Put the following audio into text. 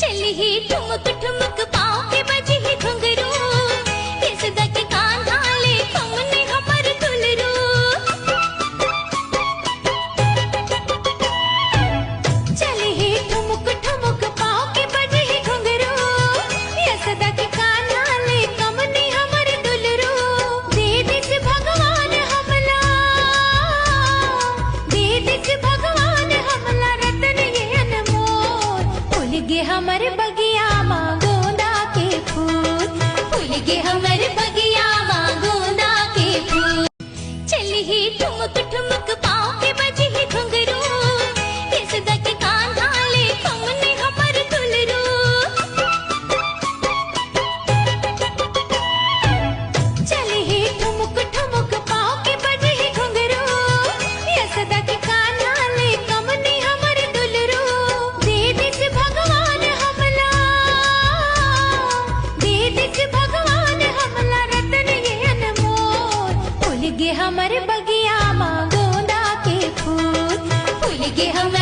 चली ही ठुमक ठुमक पाँव के बजी ही घुंघरू सदा के कान धाले हमने हमर दुलरू चली ही ठुमक ठुमक पाँव के बजी ही घुंघरू सदा के कान धाले हमने हमर दुलरू दे दिस भगवान हमला दे दिस भगवान हमला रतन ये अनमोल फूल गे हमर बगिया माँ गोंदा के फूल फूल गे हमर बगिया माँ गोंदा के फूल चली ही ठुमक ठुमक पाँव के बजी ही घुंघरू सदा के कान धाले हमने हमर दुलरू चली ही ठुमक ठुमक पाँव के बजी ही घुंघरू सदा के कान धाले हमने हमर दुलरू दे दिस भगवान हमला दे दिस भगवान हमला रतन ये अनमोल फूल गे हमर बगिया माँ गोंदा के फूल फूल गे हमर